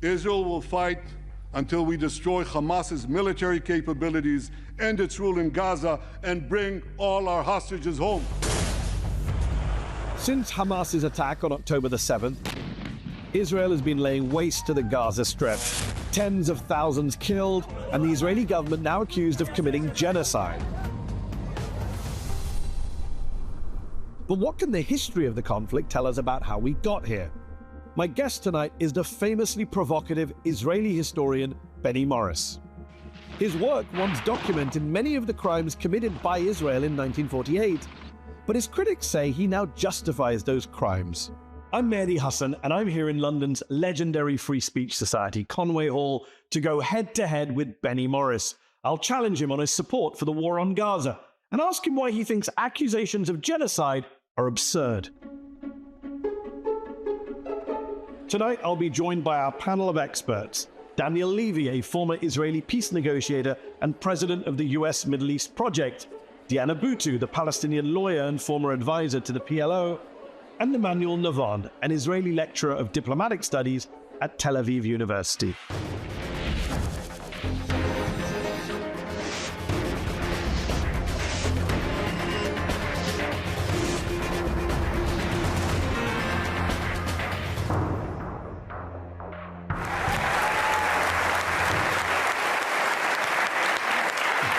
Israel will fight until we destroy Hamas's military capabilities, end its rule in Gaza, and bring all our hostages home. Since Hamas's attack on October the 7th, Israel has been laying waste to the Gaza Strip. Tens of thousands killed, and the Israeli government now accused of committing genocide. But what can the history of the conflict tell us about how we got here? My guest tonight is the famously provocative Israeli historian Mehdi Morris. His work once documented many of the crimes committed by Israel in 1948, but his critics say he now justifies those crimes. I'm Mehdi Hasan, and I'm here in London's legendary Free Speech Society, Conway Hall, to go head-to-head with Mehdi Morris. I'll challenge him on his support for the war on Gaza and ask him why he thinks accusations of genocide are absurd. Tonight, I'll be joined by our panel of experts. Daniel Levy, a former Israeli peace negotiator and president of the US Middle East Project. Diana Buttu, the Palestinian lawyer and former advisor to the PLO. And Emmanuel Navon, an Israeli lecturer of diplomatic studies at Tel Aviv University.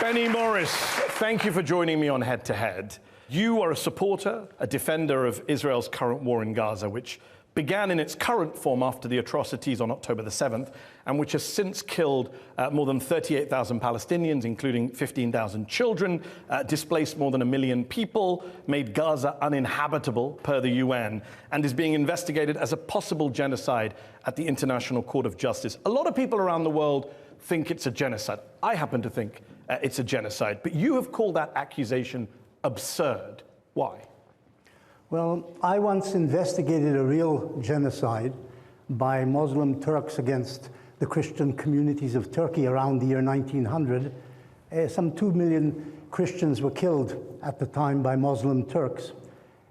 Mehdi Morris, thank you for joining me on Head to Head. You are a supporter, a defender of Israel's current war in Gaza, which began in its current form after the atrocities on October the 7th, and which has since killed more than 38,000 Palestinians, including 15,000 children, displaced more than 1 million people, made Gaza uninhabitable per the UN, and is being investigated as a possible genocide at the International Court of Justice. A lot of people around the world think it's a genocide. I happen to think it's a genocide, but you have called that accusation absurd. Why? Well, I once investigated a real genocide by Muslim Turks against the Christian communities of Turkey around the year 1900. Some 2 million Christians were killed at the time by Muslim Turks.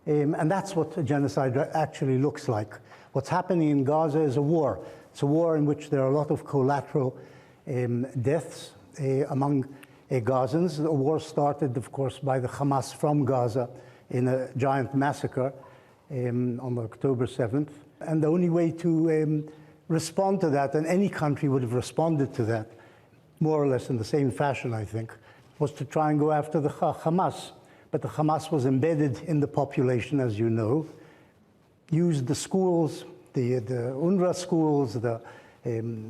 And that's what a genocide actually looks like. What's happening in Gaza is a war. It's a war in which there are a lot of collateral deaths among Gazans. The war started, of course, by the Hamas from Gaza in a giant massacre on October 7th. And the only way to respond to that, and any country would have responded to that, more or less in the same fashion, I think, was to try and go after the Hamas. But the Hamas was embedded in the population, as you know, used the schools, the UNRWA schools, the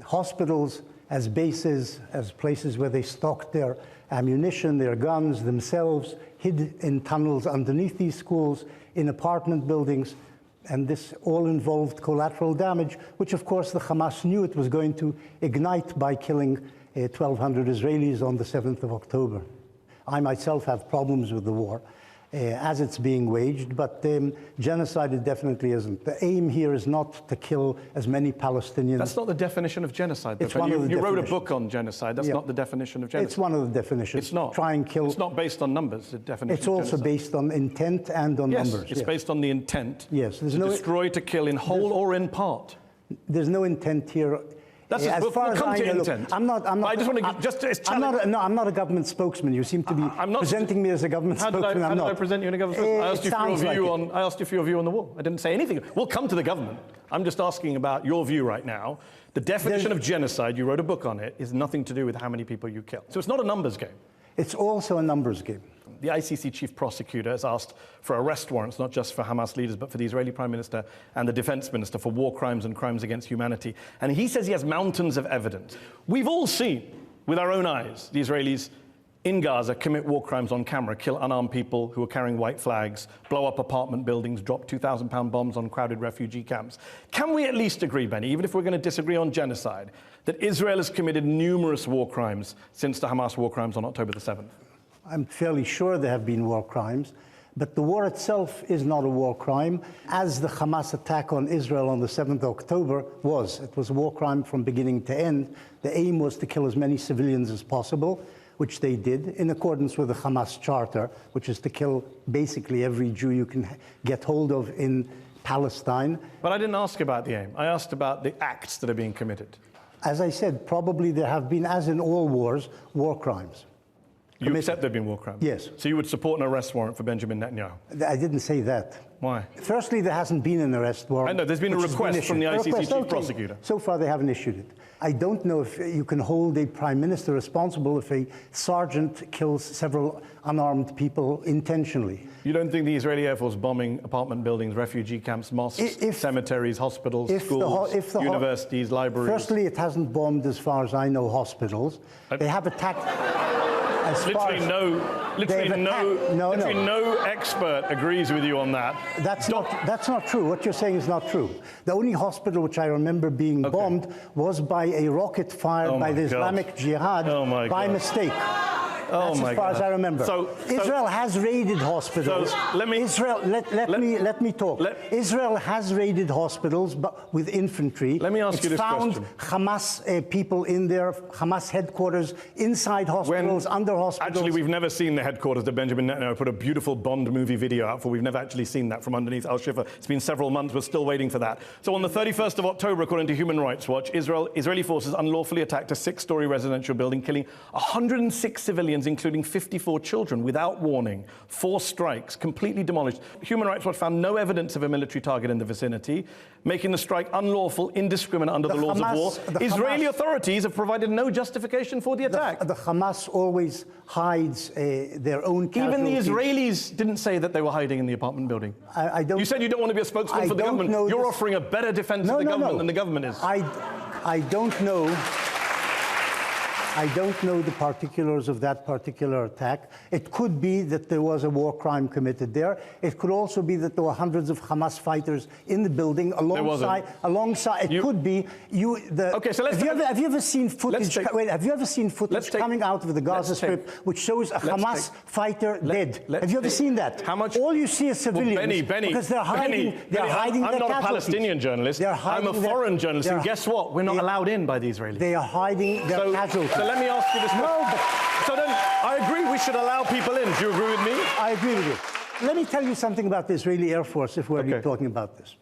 hospitals, as bases, as places where they stocked their ammunition, their guns themselves, hid in tunnels underneath these schools, in apartment buildings, and this all involved collateral damage, which of course the Hamas knew it was going to ignite by killing 1,200 Israelis on the 7th of October. I myself have problems with the war as it's being waged, but genocide it definitely isn't. The aim here is not to kill as many Palestinians. That's not the definition of genocide. It's one of the you wrote a book on genocide. That's not the definition of genocide. It's one of the definitions. It's not. Try and kill. It's not based on numbers, the definition It's also based on intent and on numbers. Yes, it's based on the intent. Yes. There's no destroy, to kill in whole or in part. There's no intent here. That's as far as I know, look, I'm not. I just want to I'm not a government spokesman. You seem to be presenting me as a government spokesman. How did I present you in a government spokesman? I asked you for your view on the war. I didn't say anything. We'll come to the government. I'm just asking about your view right now. The definition of genocide, you wrote a book on it, is nothing to do with how many people you kill. So it's not a numbers game. It's also a numbers game. The ICC chief prosecutor has asked for arrest warrants, not just for Hamas leaders, but for the Israeli prime minister and the defense minister for war crimes and crimes against humanity. And he says he has mountains of evidence. We've all seen with our own eyes the Israelis in Gaza commit war crimes on camera, kill unarmed people who are carrying white flags, blow up apartment buildings, drop 2,000-pound bombs on crowded refugee camps. Can we at least agree, Benny, even if we're going to disagree on genocide, that Israel has committed numerous war crimes since the Hamas war crimes on October the 7th? I'm fairly sure there have been war crimes, but the war itself is not a war crime, as the Hamas attack on Israel on the 7th of October was. It was a war crime from beginning to end. The aim was to kill as many civilians as possible, which they did, in accordance with the Hamas charter, which is to kill basically every Jew you can get hold of in Palestine. But I didn't ask about the aim. I asked about the acts that are being committed. As I said, probably there have been, as in all wars, war crimes. You accept there have been war crimes? Yes. So you would support an arrest warrant for Benjamin Netanyahu? I didn't say that. Why? Firstly, there hasn't been an arrest warrant. I know, there's been a request from the ICC chief prosecutor. So far, they haven't issued it. I don't know if you can hold a prime minister responsible if a sergeant kills several unarmed people intentionally. You don't think the Israeli Air Force bombing apartment buildings, refugee camps, mosques, cemeteries, hospitals, schools, universities, libraries? Firstly, it hasn't bombed, as far as I know, hospitals. They have attacked... Literally no expert agrees with you on that. That's not true. What you're saying is not true. The only hospital which I remember being bombed was by a rocket fired by the Islamic Jihad by mistake. That's as far as I remember. Israel has raided hospitals. Let me talk. Israel has raided hospitals, but with infantry. Let me ask you this question. Found Hamas people in there, Hamas headquarters, inside hospitals, under hospitals. Actually, we've never seen the headquarters that Benjamin Netanyahu put a beautiful Bond movie video out for. We've never actually seen that from underneath Al-Shifa. It's been several months. We're still waiting for that. So on the 31st of October, according to Human Rights Watch, Israeli forces unlawfully attacked a 6-story residential building, killing 106 civilians, including 54 children, without warning. 4 strikes, completely demolished. Human Rights Watch found no evidence of a military target in the vicinity, making the strike unlawful, indiscriminate under the laws of war. Israeli authorities have provided no justification for the attack. The Hamas always hides their own casualties. Even the Israelis didn't say that they were hiding in the apartment building. I don't. You said you don't want to be a spokesman for the government. You're offering a better defense of the government than the government is. I don't know. I don't know the particulars of that particular attack. It could be that there was a war crime committed there. It could also be that there were hundreds of Hamas fighters in the building alongside. It could be Okay, so have you ever seen footage? Have you ever seen footage coming out of the Gaza Strip which shows a Hamas fighter dead? Have you ever seen that? How much? All you see is civilians. Benny, because they're hiding. They're hiding. I'm not a Palestinian journalist. I'm a foreign journalist. And guess what? We're not allowed in by the Israelis. They are hiding their casualties. So let me ask you this question. So then, I agree we should allow people in. Do you agree with me? I agree with you. Let me tell you something about the Israeli Air Force, if we're talking about this.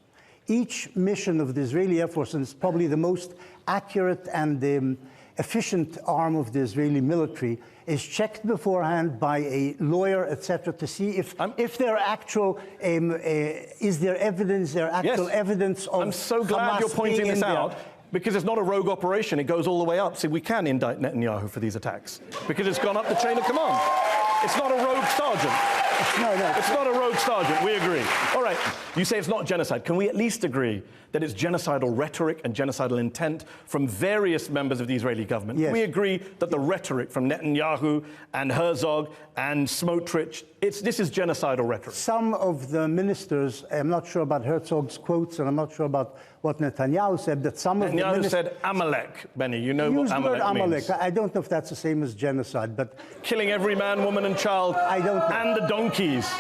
Each mission of the Israeli Air Force, and it's probably the most accurate and efficient arm of the Israeli military, is checked beforehand by a lawyer, etc., to see if there are actual, is there evidence, evidence of I'm so glad Hamas you're pointing this out. There. Because it's not a rogue operation, it goes all the way up. See, we can indict Netanyahu for these attacks because it's gone up the chain of command. It's not a rogue sergeant. It's not a rogue sergeant, we agree. All right, you say it's not genocide. Can we at least agree that it's genocidal rhetoric and genocidal intent from various members of the Israeli government? Yes. Can we agree that the rhetoric from Netanyahu and Herzog and Smotrich, this is genocidal rhetoric? Some of the ministers, I'm not sure about Herzog's quotes, and I'm not sure about what Netanyahu said, but some of the ministers... Netanyahu said Amalek, Benny. You know what Amalek means. I don't know if that's the same as genocide, but... Killing every man, woman, and child. I don't know. And the donkeys.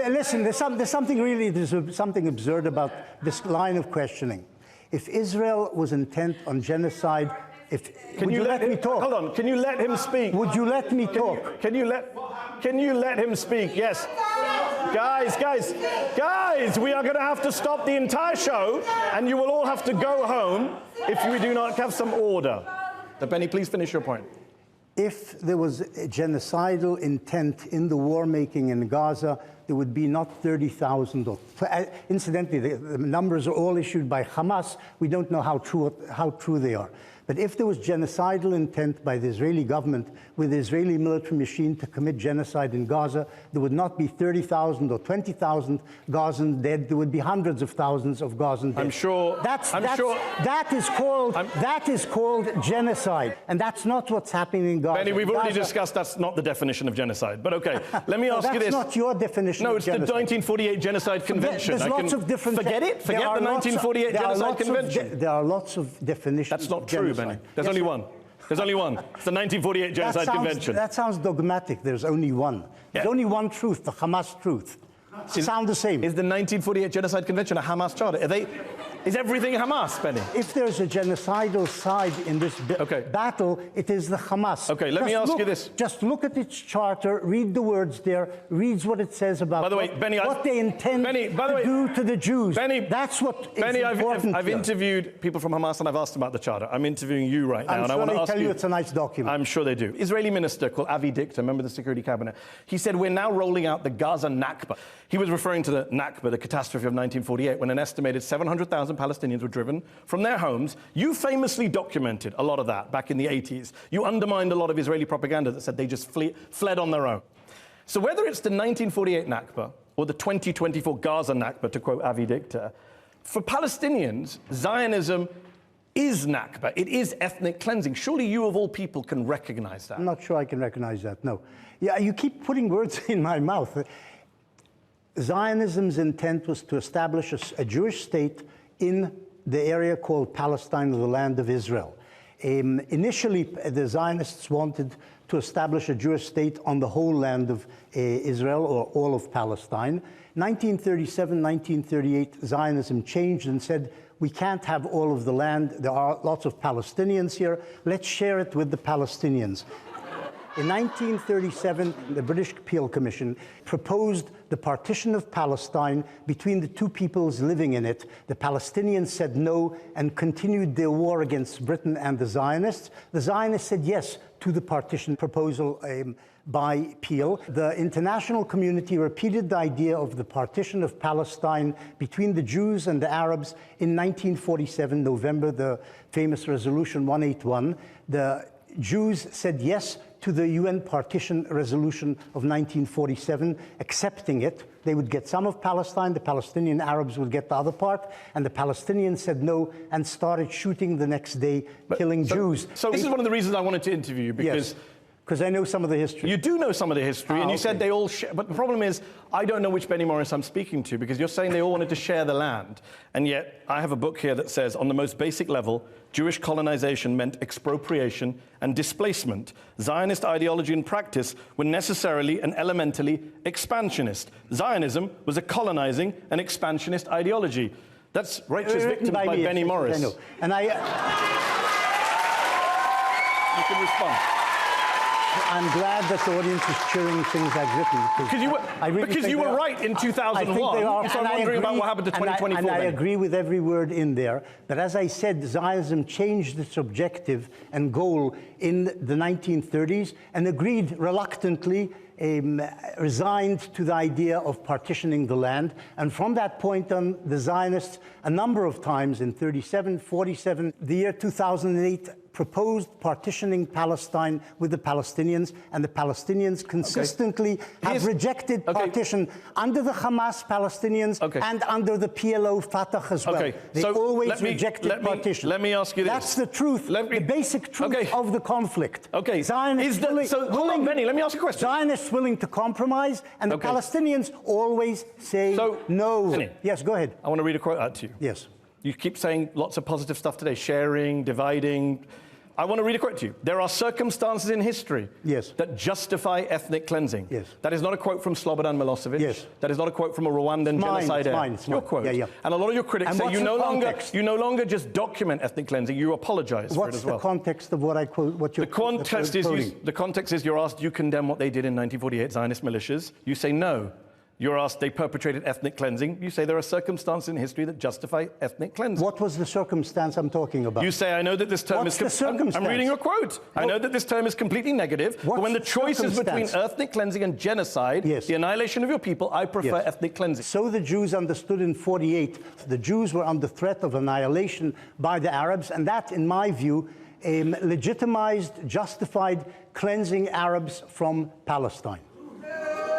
Listen, there's something absurd about this line of questioning. If Israel was intent on genocide, would you let me talk? Hold on. Can you let him speak? Would you let me talk? Can you let him speak? Yes. Guys, we are going to have to stop the entire show, and you will all have to go home if we do not have some order. Benny, please finish your point. If there was a genocidal intent in the war-making in Gaza, there would be not 30,000. Incidentally, the numbers are all issued by Hamas. We don't know how true they are. But if there was genocidal intent by the Israeli government with the Israeli military machine to commit genocide in Gaza, there would not be 30,000 or 20,000 Gazans dead. There would be hundreds of thousands of Gazans dead. I'm sure. That is called genocide, and that's not what's happening in Gaza. Benny, we've already discussed that's not the definition of genocide. But okay, let me ask you this. That's not your definition. No, it's of genocide. the 1948 Genocide Convention. There's lots of different. Forget it. Forget the 1948 Genocide Convention. There are lots of definitions. That's not true, Benny. There's only one. There's only one. It's the 1948 Genocide Convention. That sounds dogmatic. There's only one. There's only one truth, the Hamas truth. Sound the same. Is the 1948 Genocide Convention a Hamas charter? Is everything Hamas, Benny? If there's a genocidal side in this battle, it is the Hamas. Okay, let me ask you this. Just look at its charter, read the words there, read what it says about by the way, Benny, what they intend to do to the Jews. Benny, that's what is Benny, important. I've interviewed people from Hamas and I've asked them about the charter. I'm interviewing you right now, and I want to tell you it's a nice document. I'm sure they do. Israeli minister called Aviv, member of the Security Cabinet, he said, we're now rolling out the Gaza Nakba. He was referring to the Nakba, the catastrophe of 1948, when an estimated 700,000 Palestinians were driven from their homes. You famously documented a lot of that back in the 80s. You undermined a lot of Israeli propaganda that said they just fled on their own. So whether it's the 1948 Nakba or the 2024 Gaza Nakba, to quote Avi Dictor, for Palestinians, Zionism is Nakba. It is ethnic cleansing. Surely you, of all people, can recognize that. I'm not sure I can recognize that, no. Yeah, you keep putting words in my mouth. Zionism's intent was to establish a Jewish state in the area called Palestine, or the land of Israel. Initially, the Zionists wanted to establish a Jewish state on the whole land of Israel, or all of Palestine. 1937, 1938, Zionism changed and said, we can't have all of the land. There are lots of Palestinians here. Let's share it with the Palestinians. In 1937, the British Peel Commission proposed the partition of Palestine between the two peoples living in it. The Palestinians said no and continued their war against Britain and the Zionists. The Zionists said yes to the partition proposal by Peel. The international community repeated the idea of the partition of Palestine between the Jews and the Arabs in 1947, November, the famous Resolution 181. The Jews said yes to the UN partition resolution of 1947, accepting it. They would get some of Palestine, the Palestinian Arabs would get the other part, and the Palestinians said no and started shooting the next day, killing Jews. So this is one of the reasons I wanted to interview you, because... Yes. Because I know some of the history. You do know some of the history, and you said they all share. But the problem is, I don't know which Benny Morris I'm speaking to, because you're saying they all wanted to share the land. And yet, I have a book here that says, on the most basic level, Jewish colonization meant expropriation and displacement. Zionist ideology and practice were necessarily and elementally expansionist. Zionism was a colonizing and expansionist ideology. That's Righteous Victims by Benny Morris. I know. And you can respond. I'm glad that the audience is cheering things I've written. Because you were right in 2001. So I'm wondering about what happened to 2024. And I agree with every word in there. But as I said, Zionism changed its objective and goal in the 1930s and agreed reluctantly, resigned to the idea of partitioning the land. And from that point on, the Zionists, a number of times in 37, 47, the year 2008, proposed partitioning Palestine with the Palestinians, and the Palestinians consistently have rejected partition under the Hamas Palestinians and under the PLO Fatah as well. They always rejected partition. Let me ask you this. That's the truth, the basic truth of the conflict. Zionists hold on, Benny, let me ask you a question. Zionists willing to compromise, and the Palestinians always say no. Benny, yes, go ahead. I want to read a quote out to you. Yes. You keep saying lots of positive stuff today, sharing, dividing. I want to read a quote to you. There are circumstances in history that justify ethnic cleansing. Yes. That is not a quote from Slobodan Milosevic. Yes. That is not a quote from a Rwandan genocide. It's your quote. Yeah. And a lot of your critics say you no longer just document ethnic cleansing, you apologize for it as well. What's the context of what I quote? What you're the context is you're asked, do you condemn what they did in 1948, Zionist militias? You say no. You're asked, they perpetrated ethnic cleansing. You say there are circumstances in history that justify ethnic cleansing. What was the circumstance I'm talking about? You say, I know that this term What's the circumstance? I'm reading your quote. I know that this term is completely negative, but when the choice is between ethnic cleansing and genocide, the annihilation of your people, I prefer ethnic cleansing. So the Jews understood in 48. The Jews were under threat of annihilation by the Arabs, and that, in my view, legitimized, justified cleansing Arabs from Palestine.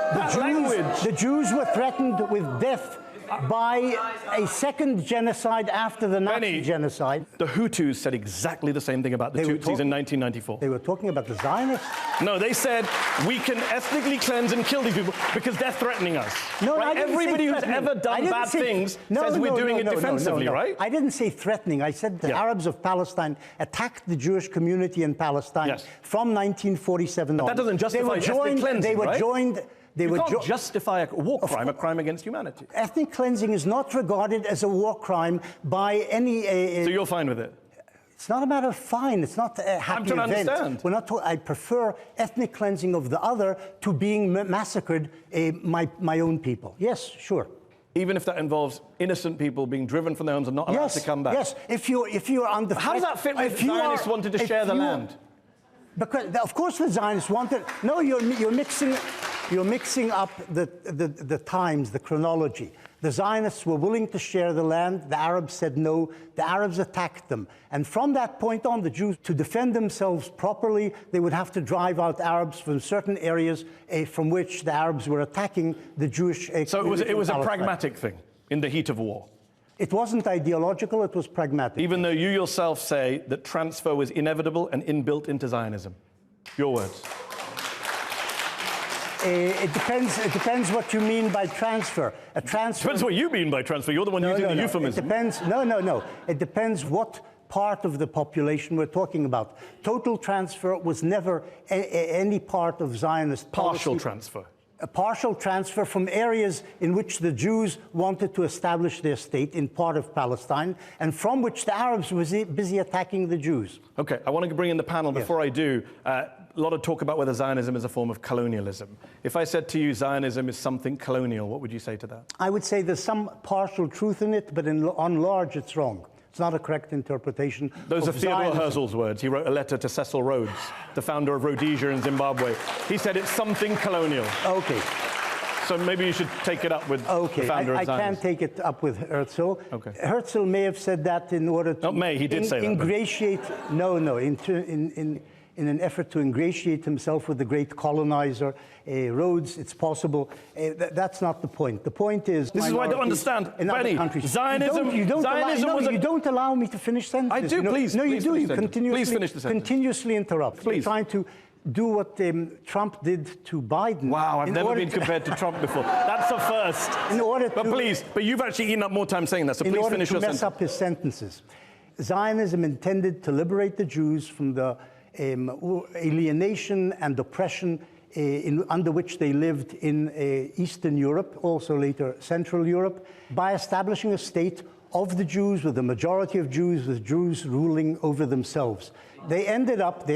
The Jews were threatened with death by a second genocide after the Nazi genocide. The Hutus said exactly the same thing about the Tutsis in 1994. They were talking about the Zionists? No, they said we can ethnically cleanse and kill these people because they're threatening us. No, right? Everybody who's ever done bad things says we're doing it defensively, right? I didn't say threatening. I said the Arabs of Palestine attacked the Jewish community in Palestine from 1947 on. But that doesn't justify ethnic cleansing, They were joined They You can't justify a war crime, a crime against humanity. Ethnic cleansing is not regarded as a war crime by any... So you're fine with it? It's not a matter of fine. It's not a happy event. I'm trying to understand. We're not. I prefer ethnic cleansing of the other to being massacred my own people. Yes, sure. Even if that involves innocent people being driven from their homes and not allowed to come back? Yes, if you're under... How does that fit with Zionists wanted to share the land? Because, of course, the Zionists wanted... No, you're mixing up the times, the chronology. The Zionists were willing to share the land. The Arabs said no. The Arabs attacked them. And from that point on, the Jews, to defend themselves properly, they would have to drive out Arabs from certain areas from which the Arabs were attacking the Jewish So it was a pragmatic thing in the heat of war? It wasn't ideological, it was pragmatic. Even though you yourself say that transfer was inevitable and inbuilt into Zionism. Your words. It depends what you mean by transfer. A transfer... Depends what you mean by transfer. You're the one using the euphemism. It depends... No. It depends what part of the population we're talking about. Total transfer was never any part of Zionist policy. Partial transfer. A partial transfer from areas in which the Jews wanted to establish their state in part of Palestine, and from which the Arabs were busy attacking the Jews. Okay, I want to bring in the panel. Before I do, a lot of talk about whether Zionism is a form of colonialism. If I said to you Zionism is something colonial, what would you say to that? I would say there's some partial truth in it, but on large it's wrong. It's not a correct interpretation. Those are Theodore Herzl's words. He wrote a letter to Cecil Rhodes, the founder of Rhodesia in Zimbabwe. He said it's something colonial. Okay. So maybe you should take it up with the founder of Zionism. I can't take it up with Herzl. Okay. Herzl may have said that in order to... Not may, he did say that. Ingratiate... No, in an effort to ingratiate himself with the great colonizer, Rhodes, it's possible. That's not the point. The point is... This is what I don't understand. Benny, Zionism... You don't allow me to finish sentences. I do, please. No, you do. You please finish the sentence. Continuously interrupt. Please. You're trying to do what Trump did to Biden. Wow, I've never been compared to Trump before. That's a first. But you've actually eaten up more time saying that, so please finish your sentence. In order to mess up his sentences. Zionism intended to liberate the Jews from the alienation and oppression under which they lived in Eastern Europe, also later Central Europe, by establishing a state of the Jews, with a majority of Jews, with Jews ruling over themselves. They ended up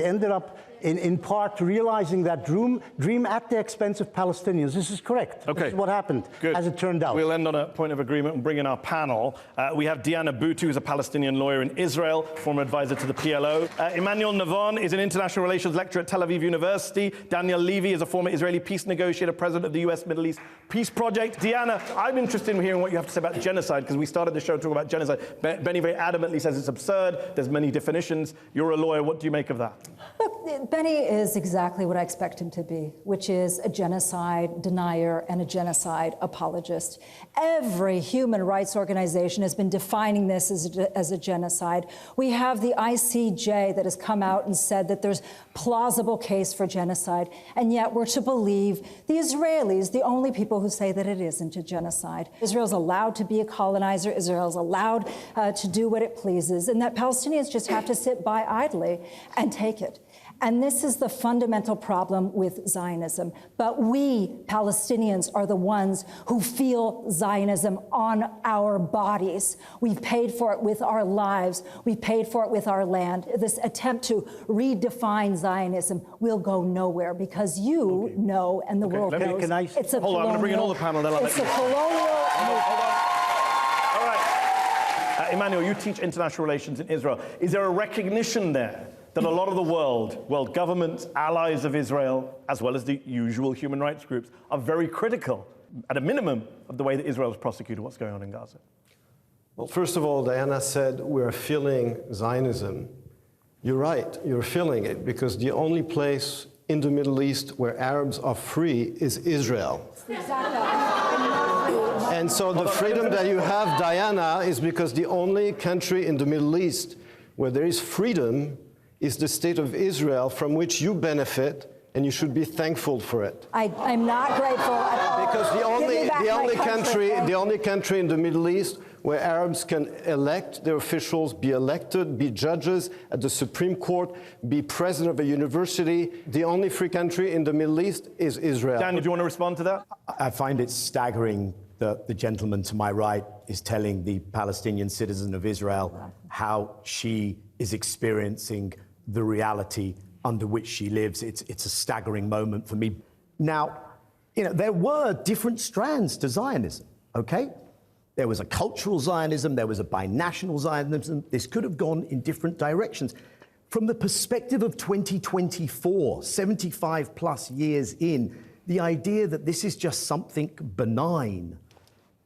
in part realizing that dream at the expense of Palestinians. This is correct. Okay. This is what happened, as it turned out. We'll end on a point of agreement and bring in our panel. We have Diana Buttu, who's a Palestinian lawyer in Israel, former advisor to the PLO. Emmanuel Navon is an international relations lecturer at Tel Aviv University. Daniel Levy is a former Israeli peace negotiator, president of the US Middle East Peace Project. Diana, I'm interested in hearing what you have to say about genocide, because we started the show talking about genocide. Benny very adamantly says it's absurd. There's many definitions. You're a lawyer. What do you make of that? Look, Benny is exactly what I expect him to be, which is a genocide denier and a genocide apologist. Every human rights organization has been defining this as a genocide. We have the ICJ that has come out and said that there's plausible case for genocide, and yet we're to believe the Israelis, the only people who say that it isn't a genocide. Israel's allowed to be a colonizer. Israel's allowed to do what it pleases, and that Palestinians just have to sit by idly and take it. And this is the fundamental problem with Zionism. But we, Palestinians, are the ones who feel Zionism on our bodies. We've paid for it with our lives. We've paid for it with our land. This attempt to redefine Zionism will go nowhere, because you know, and the world knows, it's a colonial... Hold on, I'm going to bring in all the panel, then I'll let you... It's a colonial... Hold on. All right. Emmanuel, you teach international relations in Israel. Is there a recognition there that a lot of the world governments, allies of Israel, as well as the usual human rights groups, are very critical, at a minimum, of the way that Israel has prosecuted what's going on in Gaza? Well, first of all, Diana said we're feeling Zionism. You're right, you're feeling it, because the only place in the Middle East where Arabs are free is Israel. And so the freedom that you have, Diana, is because the only country in the Middle East where there is freedom is the state of Israel, from which you benefit, and you should be thankful for it. I'm not grateful at all. Because the only country in the Middle East where Arabs can elect their officials, be elected, be judges at the Supreme Court, be president of a university. The only free country in the Middle East is Israel. Daniel, do you want to respond to that? I find it staggering that the gentleman to my right is telling the Palestinian citizen of Israel how she is experiencing the reality under which she lives. It's a staggering moment for me. Now, there were different strands to Zionism, okay? There was a cultural Zionism, there was a binational Zionism. This could have gone in different directions. From the perspective of 2024, 75 plus years in, the idea that this is just something benign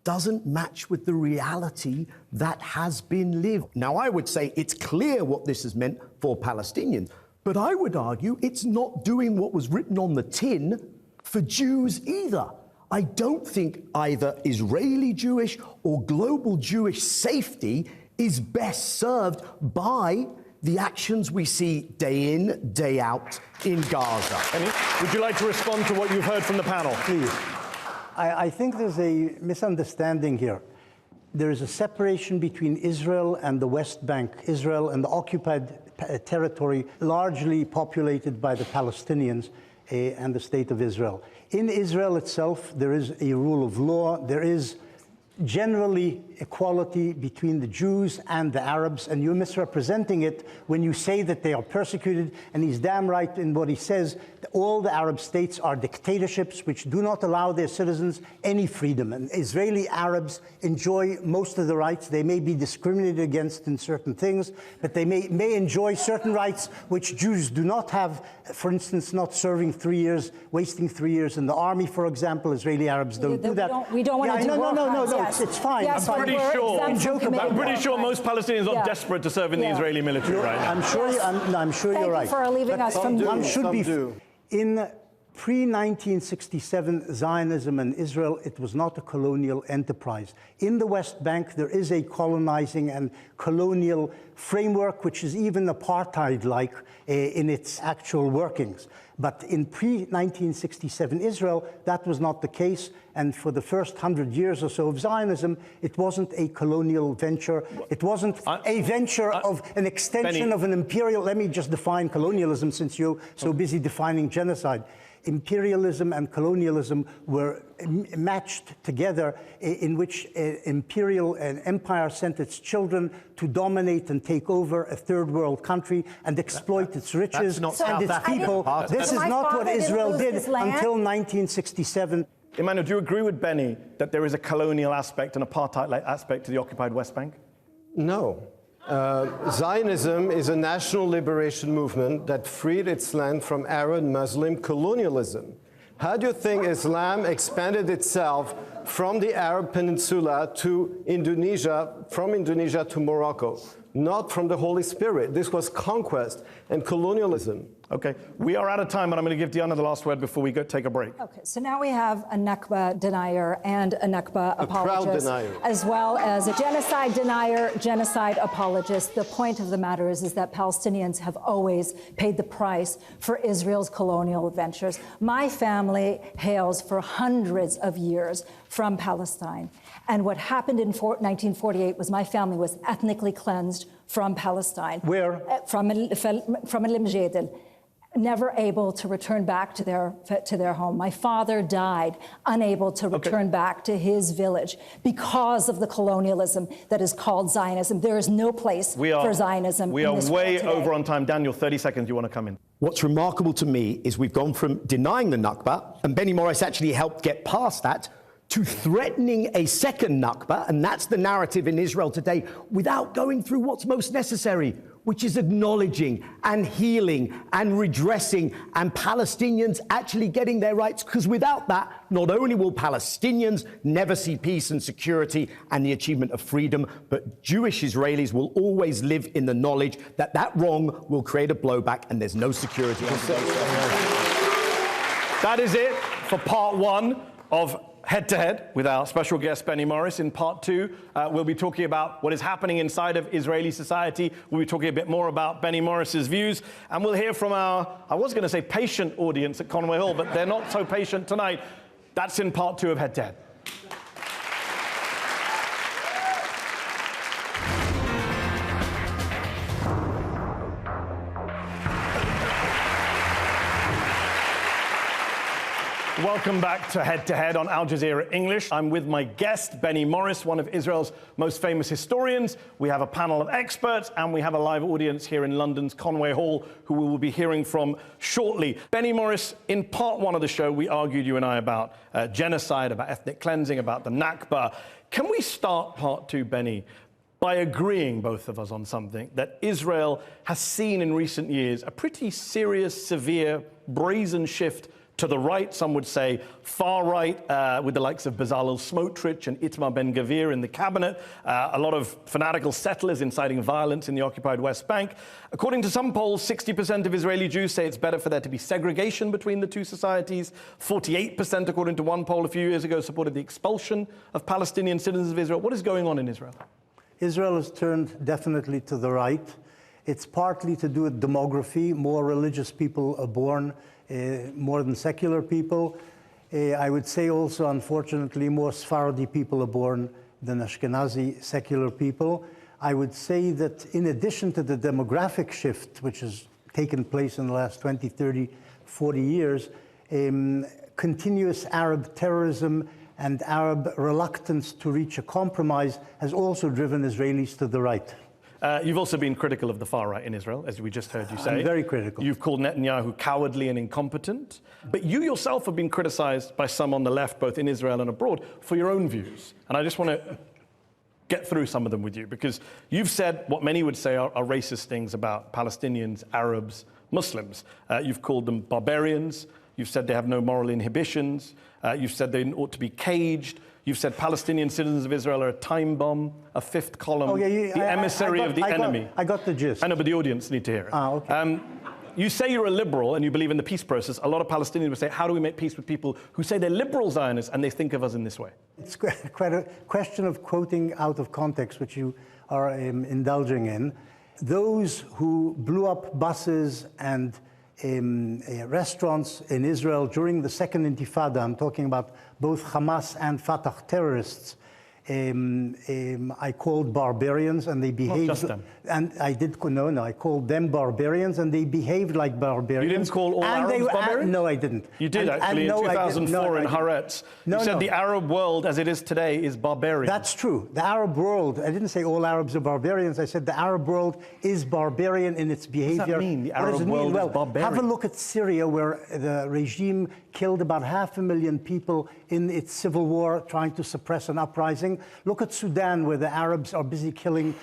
doesn't match with the reality that has been lived. Now, I would say it's clear what this has meant for Palestinians, but I would argue it's not doing what was written on the tin for Jews either. I don't think either Israeli Jewish or global Jewish safety is best served by the actions we see day in, day out in Gaza. Would you like to respond to what you've heard from the panel? Please. I think there's a misunderstanding here. There is a separation between Israel and the West Bank, Israel and the occupied territory, largely populated by the Palestinians and the State of Israel. In Israel itself, there is a rule of law. There is generally equality between the Jews and the Arabs, and you're misrepresenting it when you say that they are persecuted, and he's damn right in what he says. All the Arab states are dictatorships which do not allow their citizens any freedom, and Israeli Arabs enjoy most of the rights. They may be discriminated against in certain things, but they may enjoy certain rights which Jews do not have. For instance, not serving 3 years, wasting 3 years in the army, for example. Israeli Arabs don't do that. We don't want to do No, it's fine. Yes, I'm pretty sure most Palestinians are Yeah. desperate to serve in the Israeli military right now. I'm sure you're right. Thank you for leaving us from One should be in pre-1967 Zionism in Israel, it was not a colonial enterprise. In the West Bank, there is a colonizing and colonial framework, which is even apartheid-like in its actual workings. But in pre-1967 Israel, that was not the case. And for the first 100 years or so of Zionism, it wasn't a colonial venture. It wasn't a venture of an extension of an imperial. Let me just define colonialism, since you're so busy defining genocide. Imperialism and colonialism were matched together, in which an empire sent its children to dominate and take over a third world country and exploit its riches and its people. This is not what Israel did until 1967. Emmanuel, do you agree with Benny that there is a colonial aspect, an apartheid-like aspect to the occupied West Bank? No. Zionism is a national liberation movement that freed its land from Arab Muslim colonialism. How do you think Islam expanded itself from the Arab Peninsula to Indonesia, from Indonesia to Morocco? Not from the Holy Spirit. This was conquest and colonialism. Okay, we are out of time, and I'm going to give Diana the last word before we take a break. Okay, so now we have a Nakba denier and a Nakba apologist, as well as a genocide denier, genocide apologist. The point of the matter is that Palestinians have always paid the price for Israel's colonial adventures. My family hails for hundreds of years from Palestine. And what happened in 1948 was my family was ethnically cleansed from Palestine. Where? From Al-Mjadal. Never able to return back to their home. My father died unable to return back to his village because of the colonialism that is called Zionism. There is no place for Zionism. We are way over on time. Daniel, 30 seconds, you want to come in? What's remarkable to me is we've gone from denying the Nakba, and Benny Morris actually helped get past that, to threatening a second Nakba, and that's the narrative in Israel today, without going through what's most necessary, which is acknowledging and healing and redressing and Palestinians actually getting their rights, because without that, not only will Palestinians never see peace and security and the achievement of freedom, but Jewish Israelis will always live in the knowledge that that wrong will create a blowback and there's no security. That is it for part one of Head to Head with our special guest, Benny Morris. In part two, we'll be talking about what is happening inside of Israeli society. We'll be talking a bit more about Benny Morris's views. And we'll hear from our, I was going to say patient audience at Conway Hall, but they're not so patient tonight. That's in part two of Head to Head. welcome back to Head on Al Jazeera English. I'm with my guest, Benny Morris, one of Israel's most famous historians. We have a panel of experts, and we have a live audience here in London's Conway Hall, who we will be hearing from shortly. Benny Morris, in part one of the show, we argued, you and I, about genocide, about ethnic cleansing, about the Nakba. Can we start part two, Benny, by agreeing, both of us, on something, that Israel has seen in recent years a pretty serious, severe, brazen shift to the right, some would say far right, with the likes of Bezalel Smotrich and Itamar Ben-Gvir in the cabinet, a lot of fanatical settlers inciting violence in the occupied West Bank. According to some polls, 60% of Israeli Jews say it's better for there to be segregation between the two societies. 48%, according to one poll a few years ago, supported the expulsion of Palestinian citizens of Israel. What is going on in Israel? Israel has turned definitely to the right. It's partly to do with demography. More religious people are born, more than secular people. I would say also, unfortunately, more Sephardi people are born than Ashkenazi secular people. I would say that in addition to the demographic shift, which has taken place in the last 20, 30, 40 years, continuous Arab terrorism and Arab reluctance to reach a compromise has also driven Israelis to the right. You've also been critical of the far right in Israel, as we just heard you say. I'm very critical. You've called Netanyahu cowardly and incompetent. But you yourself have been criticized by some on the left, both in Israel and abroad, for your own views. And I just want to get through some of them with you, because you've said what many would say are racist things about Palestinians, Arabs, Muslims. You've called them barbarians. You've said they have no moral inhibitions. You've said they ought to be caged. You've said Palestinian citizens of Israel are a time bomb, a fifth column, the emissary of the enemy. I got the gist. I know, but the audience need to hear it. Okay. You say you're a liberal and you believe in the peace process. A lot of Palestinians would say, how do we make peace with people who say they're liberal Zionists and they think of us in this way? It's quite a question of quoting out of context, which you are indulging in. Those who blew up buses and restaurants in Israel during the Second Intifada, I'm talking about both Hamas and Fatah terrorists, I called barbarians, and they behaved. Not just them. And I did no. I called them barbarians, and they behaved like barbarians. You didn't call all Arabs barbarians? No, I didn't. You did actually in 2004 in Haaretz. You said the Arab world, as it is today, is barbarian. That's true. The Arab world. I didn't say all Arabs are barbarians. I said the Arab world is barbarian in its behavior. What does that mean? The Arab world is barbarian. Have a look at Syria, where the regime killed about 500,000 people in its civil war, trying to suppress an uprising. Look at Sudan, where the Arabs are busy killing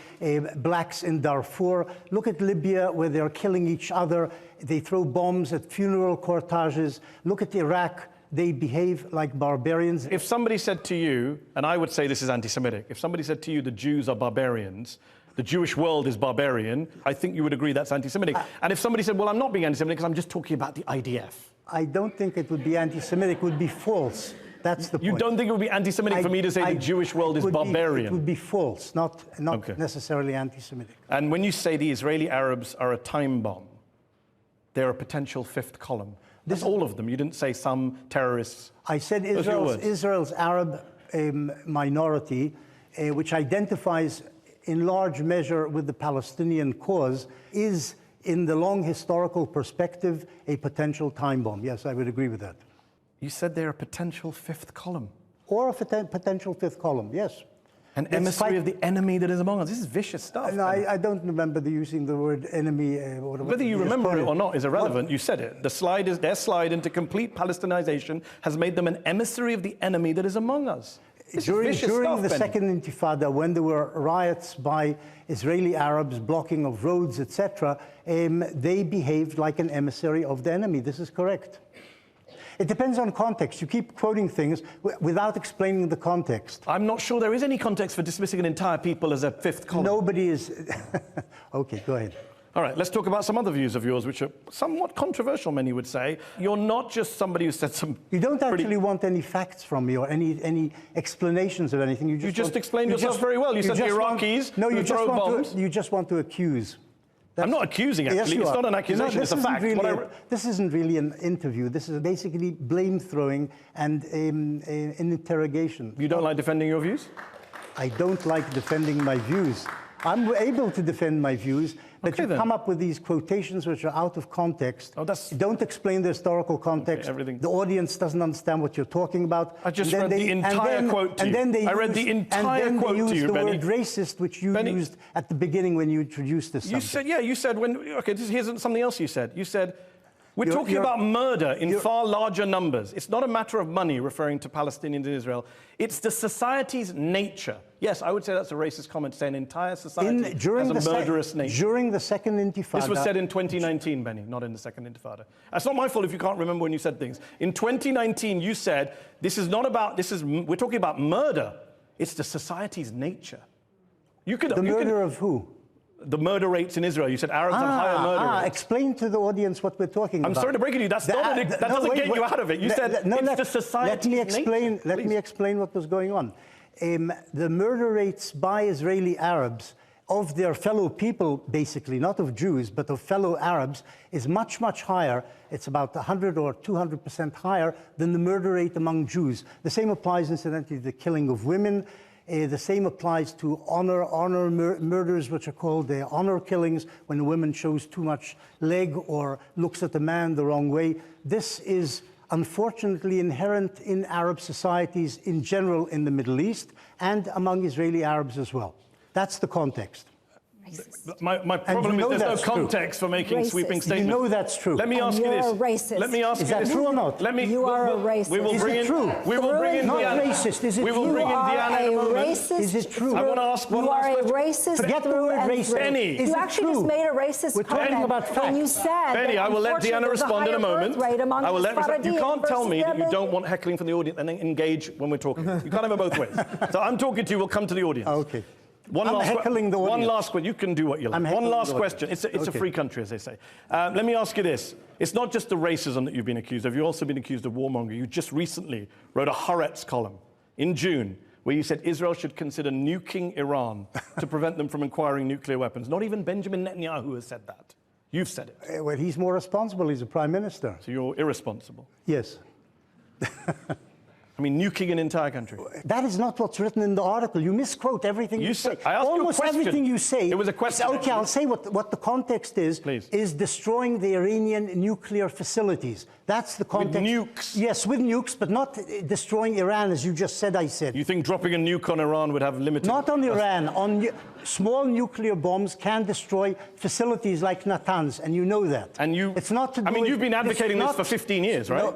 blacks in Darfur. Look at Libya, where they're killing each other. They throw bombs at funeral corteges. Look at Iraq. They behave like barbarians. If somebody said to you, and I would say this is anti-Semitic, if somebody said to you the Jews are barbarians, the Jewish world is barbarian, I think you would agree that's anti-Semitic. And if somebody said, well, I'm not being anti-Semitic because I'm just talking about the IDF. I don't think it would be anti-Semitic. It would be false. That's the point. You don't think it would be anti-Semitic for me to say the Jewish world is barbarian? It would be false, not necessarily anti-Semitic. And when you say the Israeli Arabs are a time bomb, they're a potential fifth column. That's all of them. You didn't say some terrorists. I said Israel's Arab minority, which identifies in large measure with the Palestinian cause, is, in the long historical perspective, a potential time bomb. Yes, I would agree with that. You said they're a potential fifth column. Or a potential fifth column, yes. An emissary of the enemy that is among us. This is vicious stuff. No, I don't remember using the word enemy. Whether you remember it or not is irrelevant. You said it. Their slide into complete Palestinization has made them an emissary of the enemy that is among us. During the Second Intifada, when there were riots by Israeli Arabs, blocking of roads, etc., they behaved like an emissary of the enemy. This is correct. It depends on context. You keep quoting things without explaining the context. I'm not sure there is any context for dismissing an entire people as a fifth column. Nobody is. Okay, go ahead. All right, let's talk about some other views of yours, which are somewhat controversial, many would say. You're not just somebody who said some... You don't actually want any facts from me or any explanations of anything. You just explained yourself very well. You said the Iraqis who throw bombs. You just want to accuse. I'm not accusing, actually. It's not an accusation, it's a fact. This isn't really an interview. This is basically blame-throwing and an interrogation. You don't like defending your views? I don't like defending my views. I'm able to defend my views, but Okay, you then. come up with these quotations which are out of context. Oh, that's- You don't explain the historical context. everything- The audience doesn't understand what you're talking about. I just And then read the entire quote to and you. then they I read use- the entire and then quote they to use you, the Benny. word racist, which you Benny. used at the beginning when you introduced this You subject. said, yeah, you said when, okay, here's something else you said. You said, we're You're- talking you're- about murder in far larger numbers. It's not a matter of money, referring to Palestinians in Israel. It's the society's nature. Yes, I would say that's a racist comment to say an entire society has a murderous nature. During the Second Intifada... This was said in 2019, Benny, not in the Second Intifada. It's not my fault if you can't remember when you said things. In 2019, you said, we're talking about murder. It's the society's nature. The murder of who? The murder rates in Israel. You said Arabs have higher murder rates. Explain to the audience what we're talking about. I'm sorry to break it to you. That doesn't get you out of it. You said it's the society's nature. Let me explain what was going on. The murder rates by Israeli Arabs of their fellow people, basically, not of Jews, but of fellow Arabs, is much, much higher. It's about 100 or 200% higher than the murder rate among Jews. The same applies, incidentally, to the killing of women. The same applies to honor murders, which are called honor killings, when a woman shows too much leg or looks at a man the wrong way. This is unfortunately inherent in Arab societies in general in the Middle East and among Israeli Arabs as well. That's the context. My problem is there's no context for making sweeping statements. You know that's true. Let me ask you this. You're a racist. Let me ask you this. Is that true or not? You are a racist. We will Is bring it in. true? We will bring in Not Diana. racist. Is it we will true? bring in Diana in a moment. Is it true? I want to ask one You last are a question. racist. Forget the word racist. Benny. Is You it actually true? just made a racist We're comment talking about when you facts. said Benny, that I will let Diana unfortunately respond in a moment. there's higher birth rate among I will let Sephardim you can't tell me that you versus don't want heckling from the audience and then engage when we're talking. You can't have it both ways. So I'm talking to you. We'll come to the audience. Okay. I'm heckling the audience. One last question. You can do what you like. One last question. It's a free country, as they say. Let me ask you this. It's not just the racism that you've been accused of. You've also been accused of warmongering. You just recently wrote a Haaretz column in June where you said Israel should consider nuking Iran to prevent them from acquiring nuclear weapons. Not even Benjamin Netanyahu has said that. You've said it. Well, he's more responsible. He's a prime minister. So you're irresponsible. Yes. I mean, nuking an entire country. That is not what's written in the article. You misquote everything you say. I asked you a Almost question. everything you say. It was a question. Okay, I'll say what the context is. Please. Is destroying the Iranian nuclear facilities. That's the context. With nukes? Yes, with nukes, but not destroying Iran, as you just said I said. You think dropping a nuke on Iran would have limited... Not on Iran. On small nuclear bombs can destroy facilities like Natanz, and you know that. And you... It's not to do I mean, with- you've been advocating this for 15 years, right? No,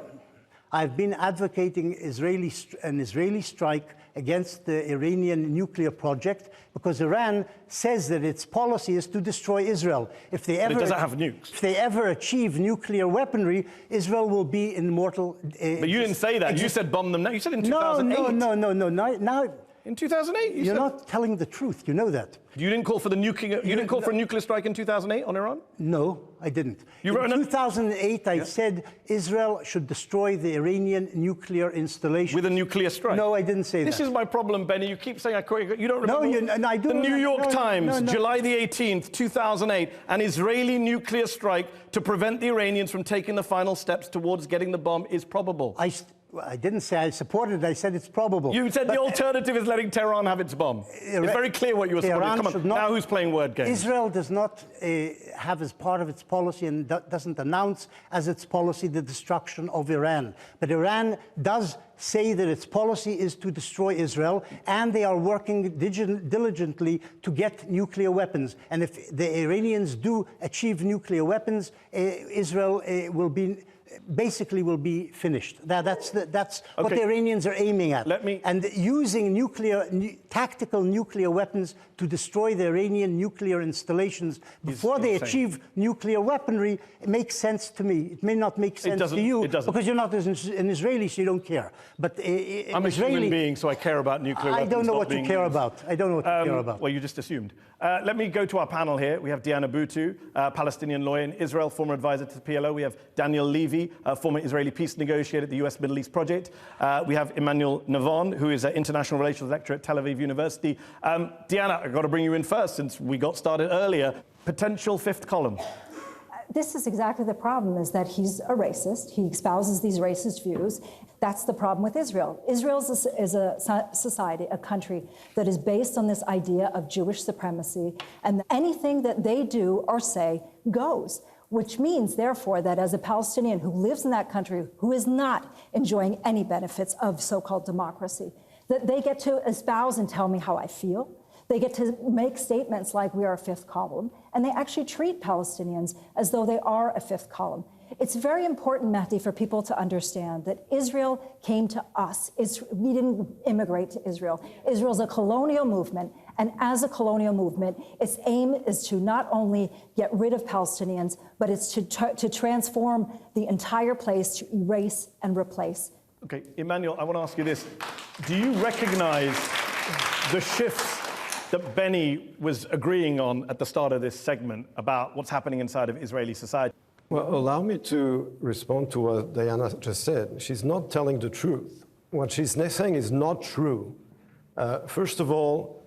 I've been advocating an Israeli strike against the Iranian nuclear project because Iran says that its policy is to destroy Israel. If they ever, it doesn't have nukes. If they ever achieve nuclear weaponry, Israel will be in mortal... But you didn't say that. You said bomb them now. You said in 2008. No. Now in 2008, you're not telling the truth. You know that. You didn't call for the nuking. You didn't call for a nuclear strike in 2008 on Iran? No, I didn't. You in 2008, I said Israel should destroy the Iranian nuclear installation. With a nuclear strike? No, I didn't say that. This is my problem, Benny. You keep saying you don't remember. No, I do. The New York Times, July the 18th, 2008, an Israeli nuclear strike to prevent the Iranians from taking the final steps towards getting the bomb is probable. I didn't say I supported it. I said it's probable. You said the alternative is letting Tehran have its bomb. It's very clear what you were supporting. Come on, now who's playing word games? Israel does not have as part of its policy and doesn't announce as its policy the destruction of Iran. But Iran does say that its policy is to destroy Israel, and they are working diligently to get nuclear weapons. And if the Iranians do achieve nuclear weapons, Israel will be finished. That's what the Iranians are aiming at. And using tactical nuclear weapons to destroy the Iranian nuclear installations before they achieve nuclear weaponry, it makes sense to me. It may not make sense to you because you're not an Israeli, so you don't care. But I'm a human being, so I care about nuclear weapons. I don't know what you care about. I don't know what you care about. Well, you just assumed. Let me go to our panel here. We have Diana Buttu, Palestinian lawyer in Israel, former advisor to the PLO. We have Daniel Levy, former Israeli peace negotiator at the US Middle East Project. We have Emmanuel Navon, who is an international relations lecturer at Tel Aviv University. Diana, I've got to bring you in first since we got started earlier. Potential fifth column. This is exactly the problem, is that he's a racist. He espouses these racist views. That's the problem with Israel. Israel is a society, a country that is based on this idea of Jewish supremacy, and anything that they do or say goes, which means, therefore, that as a Palestinian who lives in that country, who is not enjoying any benefits of so-called democracy, that they get to espouse and tell me how I feel. They get to make statements like we are a fifth column, and they actually treat Palestinians as though they are a fifth column. It's very important, Mehdi, for people to understand that Israel came to us. We didn't immigrate to Israel. Israel's a colonial movement, and as a colonial movement, its aim is to not only get rid of Palestinians, but it's to transform the entire place, to erase and replace. Okay, Emmanuel, I want to ask you this. Do you recognize the shifts that Benny was agreeing on at the start of this segment about what's happening inside of Israeli society? Well, allow me to respond to what Diana just said. She's not telling the truth. What she's saying is not true. First of all,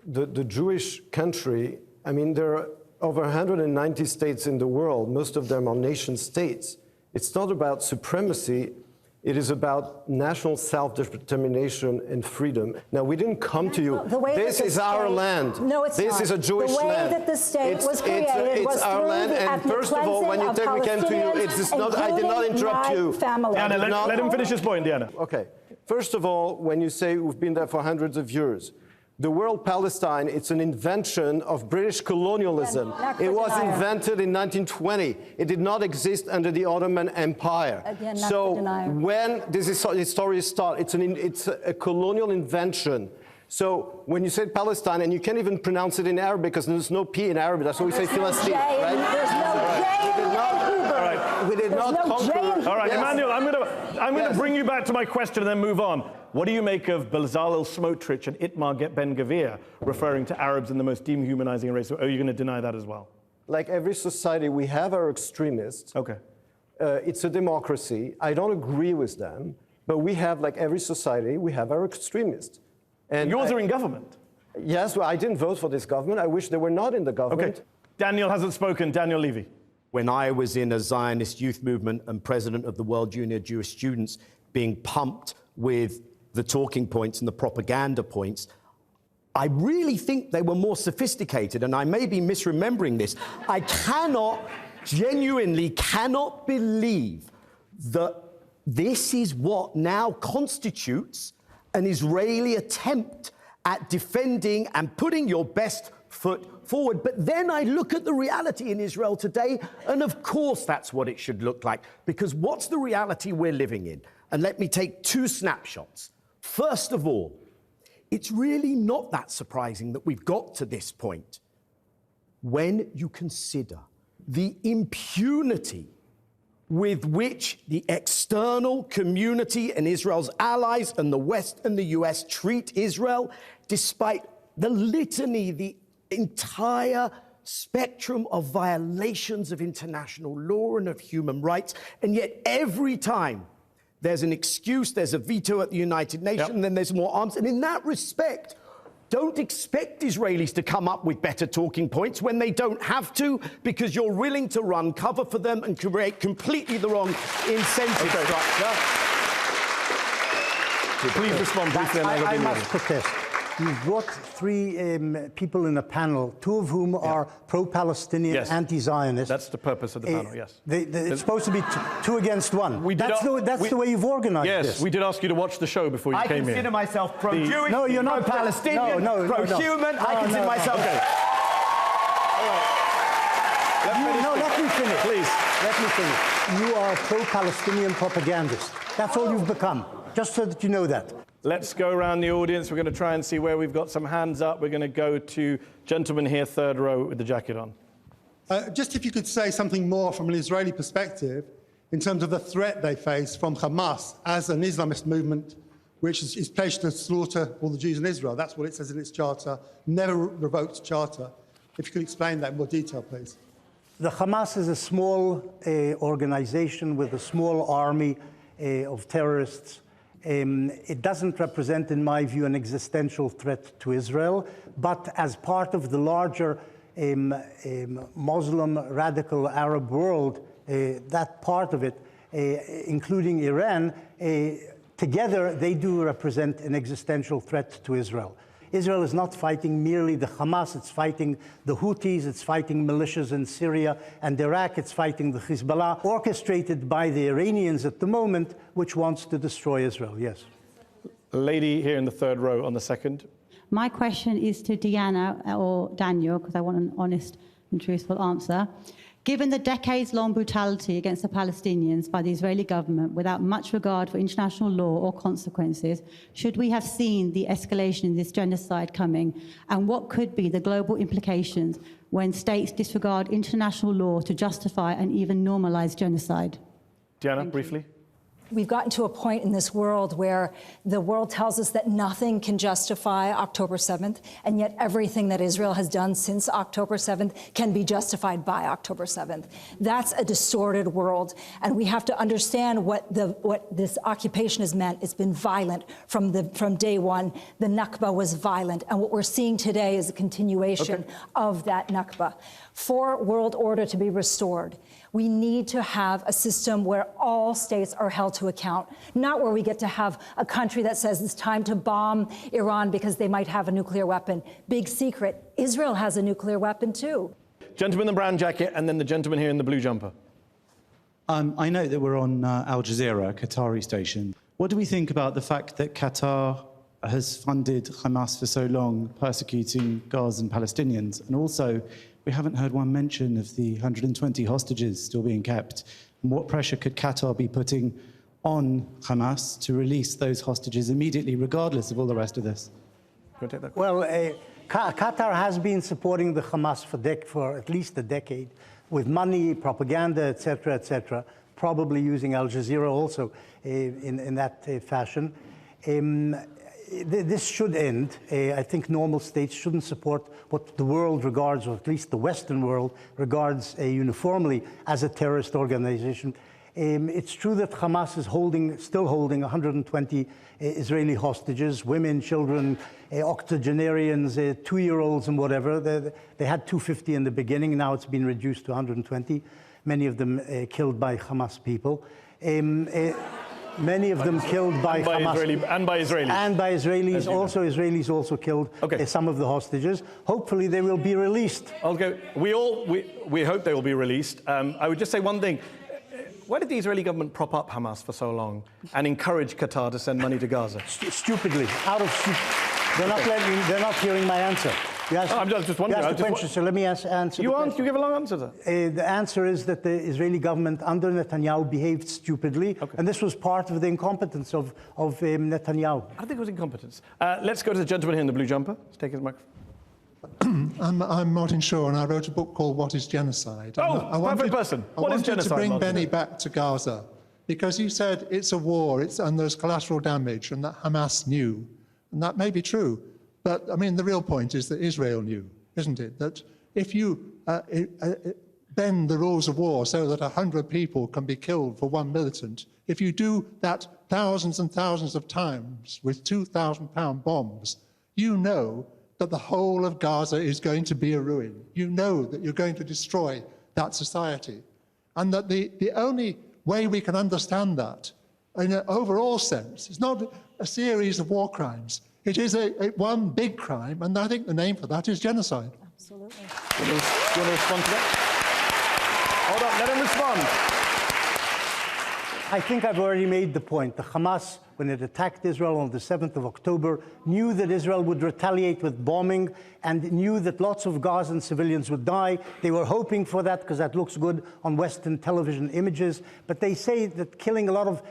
the Jewish country, I mean, there are over 190 states in the world. Most of them are nation states. It's not about supremacy. It is about national self-determination and freedom. Now, we didn't come to you. This is our land. No, it's not. This is a Jewish land. The way that the state was created was our through land. the And first of all, when you take we came to you, it's not. I did not interrupt you. Diana, let him finish his point, Diana. Okay. First of all, when you say we've been there for hundreds of years, the word Palestine, it's an invention of British colonialism. It was invented in 1920. It did not exist under the Ottoman Empire. Again, so when this story starts, it's a colonial invention. So when you say Palestine, and you can't even pronounce it in Arabic because there's no P in Arabic, that's why we say Philistine, right? There's no J in Hebrew. We did not conquer. All right, yes. Emmanuel, I'm going to bring you back to my question and then move on. What do you make of Bezalel Smotrich and Itamar Ben-Gvir referring to Arabs in the most dehumanizing race? Are you going to deny that as well? Like every society, we have our extremists. Okay. It's a democracy. I don't agree with them, but we have, like every society, we have our extremists. And yours are in government. Yes, well, I didn't vote for this government. I wish they were not in the government. Okay. Daniel hasn't spoken. Daniel Levy. When I was in a Zionist youth movement and president of the World Junior Jewish Students, being pumped with the talking points and the propaganda points, I really think they were more sophisticated, and I may be misremembering this. I genuinely cannot believe that this is what now constitutes an Israeli attempt at defending and putting your best foot forward. But then I look at the reality in Israel today, and of course that's what it should look like, because what's the reality we're living in? And let me take two snapshots. First of all, it's really not that surprising that we've got to this point when you consider the impunity with which the external community and Israel's allies and the West and the US treat Israel, despite the litany, the entire spectrum of violations of international law and of human rights. And yet every time there's an excuse, there's a veto at the United Nations, and then there's more arms. And in that respect, don't expect Israelis to come up with better talking points when they don't have to, because you're willing to run cover for them and create completely the wrong incentive structure. Please respond briefly. I must protest. You've brought three people in a panel, two of whom are pro-Palestinian, anti-Zionist. That's the purpose of the panel, yes. It's supposed to be two against one. That's the way you've organized this. Yes, we did ask you to watch the show before you came here. I consider myself pro-Jewish, no, you're not pro-Palestinian, pro-human. I consider myself... Okay. Let me finish. Please. Let me finish. You are a pro-Palestinian propagandist. That's all you've become, just so that you know that. Let's go around the audience. We're going to try and see where we've got some hands up. We're going to go to gentleman here, third row with the jacket on. Just if you could say something more from an Israeli perspective in terms of the threat they face from Hamas as an Islamist movement which is pledged to slaughter all the Jews in Israel. That's what it says in its charter, never revoked charter. If you could explain that in more detail, please. The Hamas is a small organization with a small army of terrorists. It doesn't represent, in my view, an existential threat to Israel, but as part of the larger Muslim radical Arab world, that part of it, including Iran, together they do represent an existential threat to Israel. Israel is not fighting merely the Hamas, it's fighting the Houthis, it's fighting militias in Syria and Iraq, it's fighting the Hezbollah, orchestrated by the Iranians at the moment, which wants to destroy Israel, yes. Lady here in the third row on the second. My question is to Diana or Daniel, because I want an honest and truthful answer. Given the decades-long brutality against the Palestinians by the Israeli government without much regard for international law or consequences, should we have seen the escalation in this genocide coming? And what could be the global implications when states disregard international law to justify and even normalize genocide? Diana, briefly. We've gotten to a point in this world where the world tells us that nothing can justify October 7th, and yet everything that Israel has done since October 7th can be justified by October 7th. That's a distorted world, and we have to understand what this occupation has meant. It's been violent from day one. The Nakba was violent, and what we're seeing today is a continuation of that Nakba. For world order to be restored, we need to have a system where all states are held to account, not where we get to have a country that says it's time to bomb Iran because they might have a nuclear weapon. Big secret, Israel has a nuclear weapon too. Gentleman in the brown jacket and then the gentleman here in the blue jumper. I know that we're on Al Jazeera, a Qatari station. What do we think about the fact that Qatar has funded Hamas for so long, persecuting Gazan Palestinians? And also, we haven't heard one mention of the 120 hostages still being kept. And what pressure could Qatar be putting on Hamas to release those hostages immediately, regardless of all the rest of this? Can I take that? Well, Qatar has been supporting the Hamas for at least a decade, with money, propaganda, etc., probably using Al Jazeera also in that fashion. This should end. I think normal states shouldn't support what the world regards, or at least the Western world regards uniformly as a terrorist organization. It's true that Hamas is still holding 120 Israeli hostages, women, children, octogenarians, 2-year-olds and whatever. They had 250 in the beginning, now it's been reduced to 120, many of them killed by Hamas people. Many of them killed by Hamas. And by Israelis. And by Israelis. Israelis also killed some of the hostages. Hopefully they will be released. Okay. We hope they will be released. I would just say one thing. Why did the Israeli government prop up Hamas for so long and encourage Qatar to send money to Gaza? Stupidly. They're not hearing my answer. I'm just wondering. You asked the question, so let me answer you the question. You give a long answer to that. The answer is that the Israeli government under Netanyahu behaved stupidly, and this was part of the incompetence of Netanyahu. I don't think it was incompetence. Let's go to the gentleman here in the blue jumper. Let's take his microphone. I'm Martin Shaw, and I wrote a book called What is Genocide? Perfect person. What is genocide? I wanted to bring Benny back to Gaza, because he said it's a war, and there's collateral damage, and that Hamas knew. And that may be true. But, I mean, the real point is that Israel knew, isn't it? That if you bend the rules of war so that 100 people can be killed for one militant, if you do that thousands and thousands of times with 2,000-pound bombs, you know that the whole of Gaza is going to be a ruin. You know that you're going to destroy that society. And that the only way we can understand that in an overall sense is not a series of war crimes. It is one big crime, and I think the name for that is genocide. Absolutely. Do you want to respond to that? Hold on, let him respond. I think I've already made the point. The Hamas, when it attacked Israel on the 7th of October, knew that Israel would retaliate with bombing and knew that lots of Gazan civilians would die. They were hoping for that because that looks good on Western television images. But they say that killing a lot of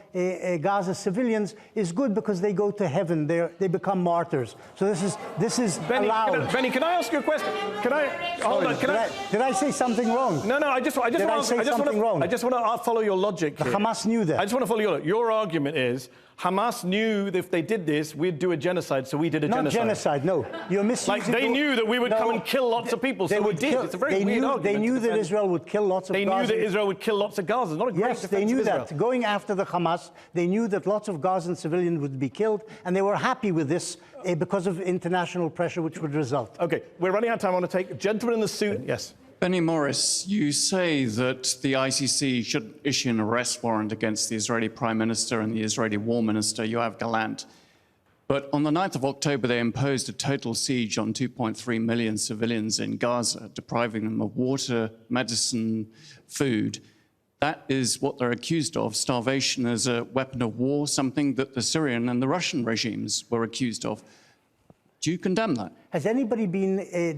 Gaza civilians is good because they go to heaven. They become martyrs. So this is Benny, allowed. Benny, can I ask you a question? Did I say something wrong? No, I just want to follow your logic here. Hamas knew that. I just want to follow your logic. Your argument is Hamas knew that if they did this, we'd do a genocide, so we did a genocide. Not genocide, no. You're misusing Like, they knew that we would come and kill lots of people, so we did. It's a very weird argument. They knew that Israel would kill lots of Gazans. They knew that Israel would kill lots of Gazans. Not a great Yes, they knew that. Going after the Hamas, they knew that lots of Gazan civilians would be killed, and they were happy with this because of international pressure which would result. Okay, we're running out of time. I want to take a gentleman in the suit. Yes. Benny Morris, you say that the ICC should issue an arrest warrant against the Israeli Prime Minister and the Israeli War Minister, Yoav Gallant. But on the 9th of October, they imposed a total siege on 2.3 million civilians in Gaza, depriving them of water, medicine, food. That is what they're accused of, starvation as a weapon of war, something that the Syrian and the Russian regimes were accused of. Do you condemn that? Has anybody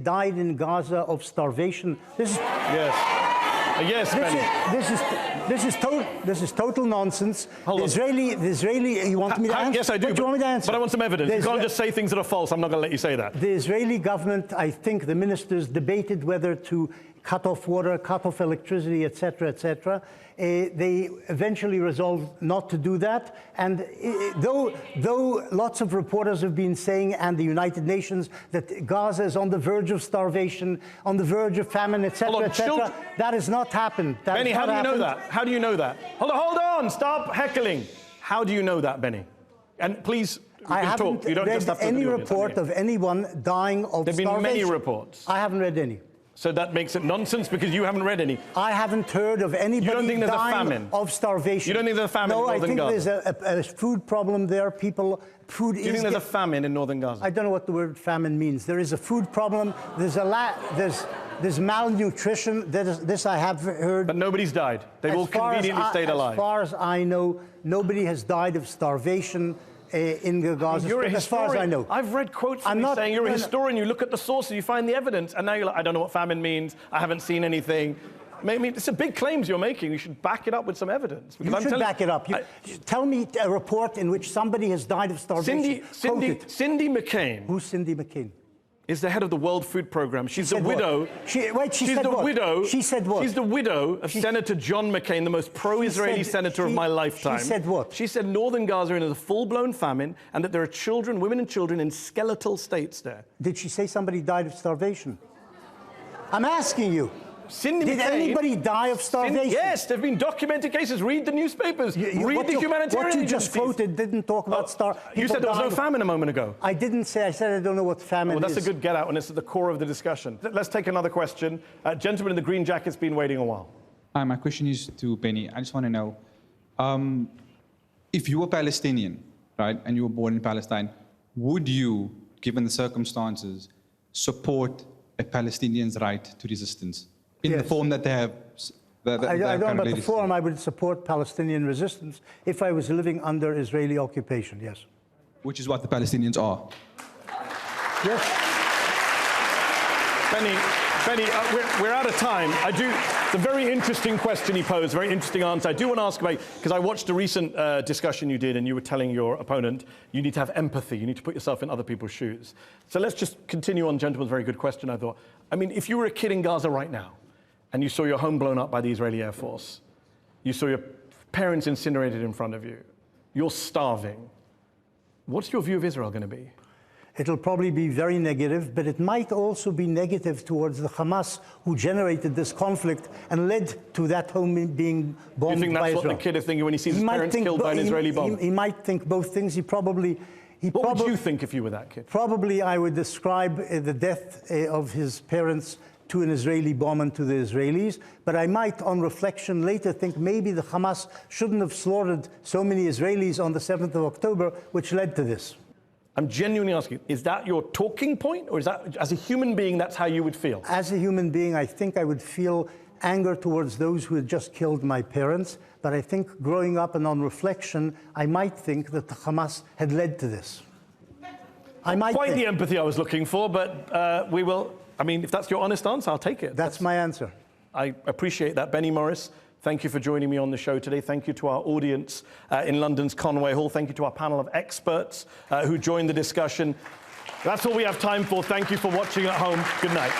died in Gaza of starvation? This is yes, Benny. This is total nonsense. Hold on. The Israeli. You want me to answer? Yes, I do. Do you want me to answer? But I want some evidence. You can't just say things that are false. I'm not going to let you say that. The Israeli government, I think, the ministers debated whether to cut off water, cut off electricity, etc., etc. They eventually resolved not to do that. And though lots of reporters have been saying, and the United Nations, that Gaza is on the verge of starvation, on the verge of famine, etc., etc., that has not happened. Benny, how do you know that? How do you know that? Hold on, stop heckling. How do you know that, Benny? And please, I haven't read any report of anyone dying of starvation. There have been many reports. I haven't read any. So that makes it nonsense because you haven't read any. I haven't heard of anybody dying of starvation. You don't think there's a famine in northern Gaza? No, I think there's a food problem there. Do you think there's a famine in northern Gaza? I don't know what the word famine means. There is a food problem. There's malnutrition. This I have heard. But nobody's died. They've all conveniently stayed alive. As far as I know, nobody has died of starvation in Gaza, you're a as far as I know. I've read quotes from you saying you're a historian, you look at the sources, you find the evidence, and now you're like, I don't know what famine means, I haven't seen anything. Maybe it's a big claims you're making. You should back it up with some evidence. You should back it up. Tell me a report in which somebody has died of starvation. Cindy McCain. Who's Cindy McCain? Is the head of the World Food Programme. She's the widow. She said what? She said what? She's the widow of Senator John McCain, the most pro-Israeli senator of my lifetime. She said what? She said northern Gaza is in a full-blown famine and that there are children, women and children in skeletal states there. Did she say somebody died of starvation? I'm asking you. Cindy Did McCain, anybody die of starvation? Yes, there have been documented cases. Read the newspapers. Read the humanitarian What you agencies. just quoted didn't talk about starvation. You said there was no famine a moment ago. I didn't say. I said I don't know what famine is. Well, that's a good get-out, and it's at the core of the discussion. Let's take another question. Gentleman in the green jacket's been waiting a while. Hi, my question is to Benny. I just want to know, if you were Palestinian, right, and you were born in Palestine, would you, given the circumstances, support a Palestinian's right to resistance? In the form that they have. I don't know about the form. I would support Palestinian resistance if I was living under Israeli occupation, yes. Which is what the Palestinians are. Yes. Benny, we're out of time. It's a very interesting question he posed, very interesting answer. I do want to ask about, because I watched a recent discussion you did and you were telling your opponent, you need to have empathy, you need to put yourself in other people's shoes. So let's just continue on gentleman's very good question, I thought. I mean, if you were a kid in Gaza right now, and you saw your home blown up by the Israeli Air Force, you saw your parents incinerated in front of you, you're starving, what's your view of Israel going to be? It'll probably be very negative, but it might also be negative towards the Hamas who generated this conflict and led to that home being bombed by Israel. You think that's what the kid is thinking when he sees his parents killed by an Israeli bomb? He might think both things. What would you think if you were that kid? Probably I would describe the death of his parents to an Israeli bomb and to the Israelis, but I might, on reflection later, think maybe the Hamas shouldn't have slaughtered so many Israelis on the 7th of October, which led to this. I'm genuinely asking, is that your talking point, or is that, as a human being, that's how you would feel? As a human being, I think I would feel anger towards those who had just killed my parents, but I think growing up and on reflection, I might think that the Hamas had led to this. Quite the empathy I was looking for, but we will... I mean, if that's your honest answer, I'll take it. That's my answer. I appreciate that. Benny Morris, thank you for joining me on the show today. Thank you to our audience in London's Conway Hall. Thank you to our panel of experts who joined the discussion. That's all we have time for. Thank you for watching at home. Good night.